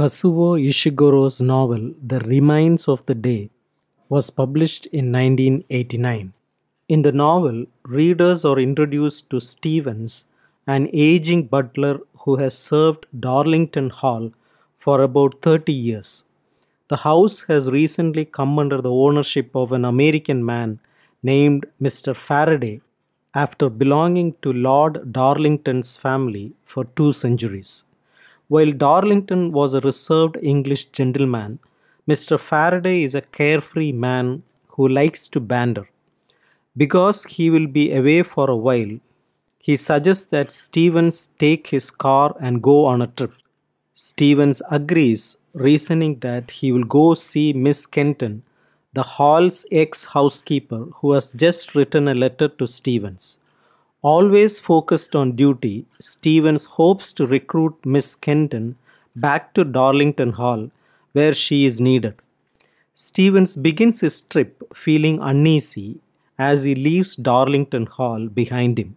Kazuo Ishiguro's novel The Remains of the Day was published in 1989. In the novel, readers are introduced to Stevens, an aging butler who has served Darlington Hall for about 30 years. The house has recently come under the ownership of an American man named Mr. Faraday after belonging to Lord Darlington's family for 2 centuries. While Darlington was a reserved English gentleman, Mr. Faraday is a carefree man who likes to banter. Because he will be away for a while, he suggests that Stevens take his car and go on a trip. Stevens agrees, reasoning that he will go see Miss Kenton, the hall's ex housekeeper who has just written a letter to Stevens. Always focused on duty, Stevens hopes to recruit Miss Kenton back to Darlington Hall, where she is needed. Stevens begins his trip feeling uneasy as he leaves Darlington Hall behind him.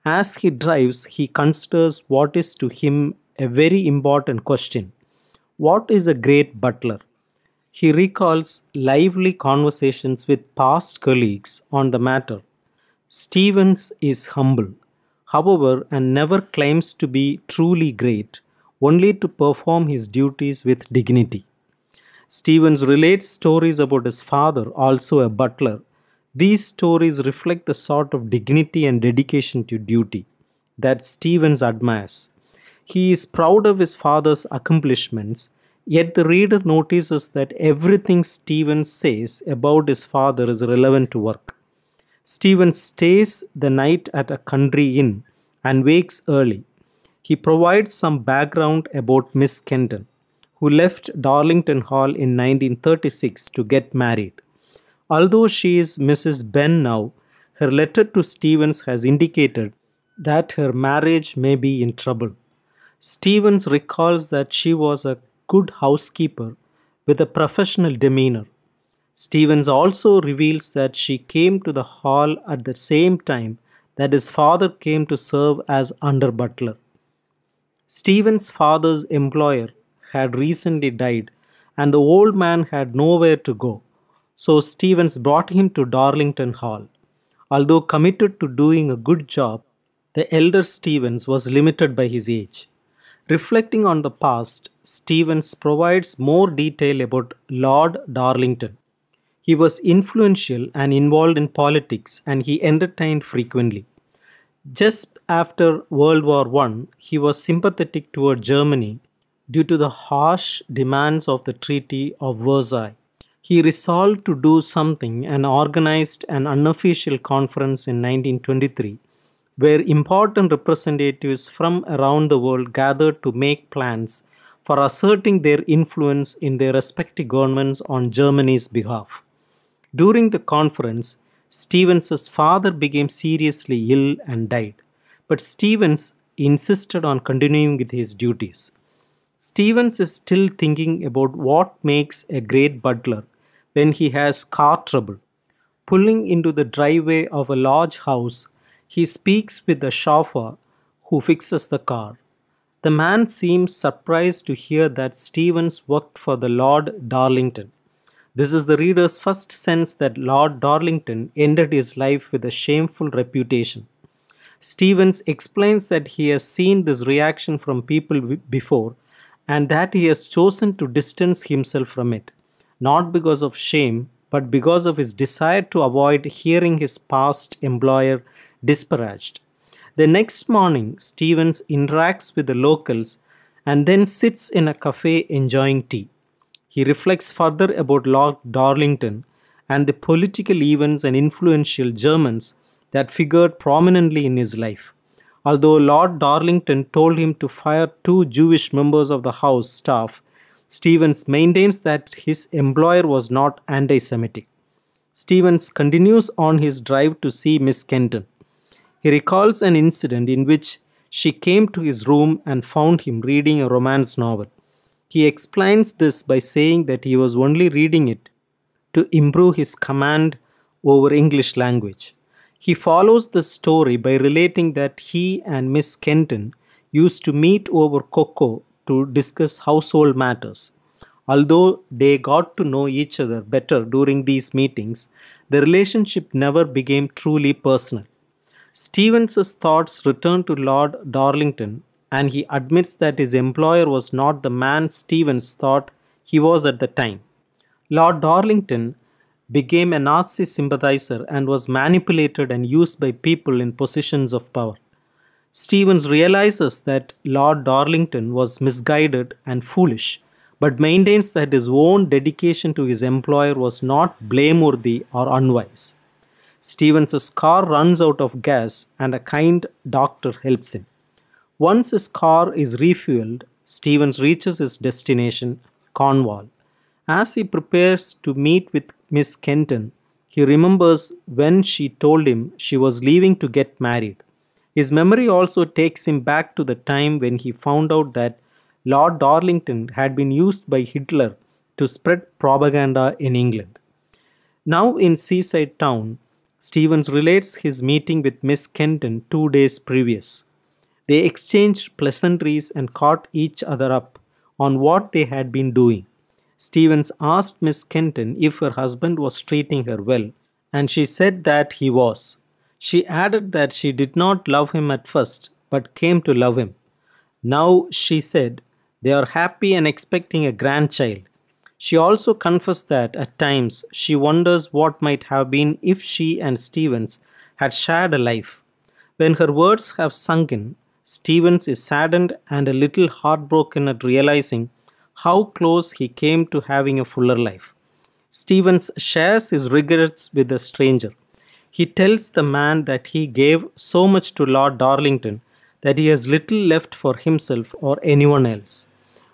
As he drives, he considers what is to him a very important question: what is a great butler? He recalls lively conversations with past colleagues on the matter. Stevens is humble, however, and never claims to be truly great, only to perform his duties with dignity. Stevens relates stories about his father, also a butler. These stories reflect the sort of dignity and dedication to duty that Stevens admires. He is proud of his father's accomplishments, yet the reader notices that everything Stevens says about his father is relevant to work. Stevens stays the night at a country inn and wakes early. He provides some background about Miss Kenton, who left Darlington Hall in 1936 to get married. Although she is Mrs. Ben now, her letter to Stevens has indicated that her marriage may be in trouble. Stevens recalls that she was a good housekeeper with a professional demeanor. Stevens also reveals that she came to the hall at the same time that his father came to serve as under butler. Stevens' father's employer had recently died and the old man had nowhere to go, so Stevens brought him to Darlington Hall. Although committed to doing a good job, the elder Stevens was limited by his age. Reflecting on the past, Stevens provides more detail about Lord Darlington. He was influential and involved in politics, and he entertained frequently. Just after World War I, he was sympathetic toward Germany due to the harsh demands of the Treaty of Versailles. He resolved to do something and organized an unofficial conference in 1923 where important representatives from around the world gathered to make plans for asserting their influence in their respective governments on Germany's behalf. During the conference, Stevens's father became seriously ill and died, but Stevens insisted on continuing with his duties. Stevens is still thinking about what makes a great butler when he has car trouble. Pulling into the driveway of a large house, he speaks with the chauffeur who fixes the car. The man seems surprised to hear that Stevens worked for the Lord Darlington. This is the reader's first sense that Lord Darlington ended his life with a shameful reputation. Stevens explains that he has seen this reaction from people before and that he has chosen to distance himself from it, not because of shame, but because of his desire to avoid hearing his past employer disparaged. The next morning, Stevens interacts with the locals and then sits in a cafe enjoying tea. He reflects further about Lord Darlington and the political events and influential Germans that figured prominently in his life. Although Lord Darlington told him to fire 2 Jewish members of the house staff, Stevens maintains that his employer was not anti-Semitic. Stevens continues on his drive to see Miss Kenton. He recalls an incident in which she came to his room and found him reading a romance novel. He explains this by saying that he was only reading it to improve his command over English language. He follows the story by relating that he and Miss Kenton used to meet over cocoa to discuss household matters. Although they got to know each other better during these meetings, the relationship never became truly personal. Stevens's thoughts return to Lord Darlington, and he admits that his employer was not the man Stevens thought he was at the time. Lord Darlington became a Nazi sympathizer and was manipulated and used by people in positions of power. Stevens realizes that Lord Darlington was misguided and foolish, but maintains that his own dedication to his employer was not blameworthy or unwise. Stevens's car runs out of gas and a kind doctor helps him. Once his car is refueled, Stevens reaches his destination, Cornwall. As he prepares to meet with Miss Kenton, he remembers when she told him she was leaving to get married. His memory also takes him back to the time when he found out that Lord Darlington had been used by Hitler to spread propaganda in England. Now in Seaside Town, Stevens relates his meeting with Miss Kenton 2 days previous. They exchanged pleasantries and caught each other up on what they had been doing. Stevens asked Miss Kenton if her husband was treating her well, and she said that he was. She added that she did not love him at first, but came to love him. Now, she said, they are happy and expecting a grandchild. She also confessed that at times she wonders what might have been if she and Stevens had shared a life. When her words have sunk in, Stevens is saddened and a little heartbroken at realizing how close he came to having a fuller life. Stevens shares his regrets with the stranger. He tells the man that he gave so much to Lord Darlington that he has little left for himself or anyone else.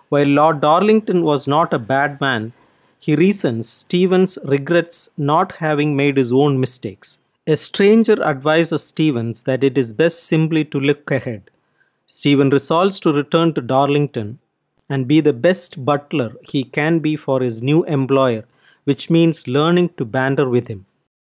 While Lord Darlington was not a bad man, he reasons Stevens regrets not having made his own mistakes. A stranger advises Stevens that it is best simply to look ahead. Stephen resolves to return to Darlington and be the best butler he can be for his new employer, which means learning to banter with him.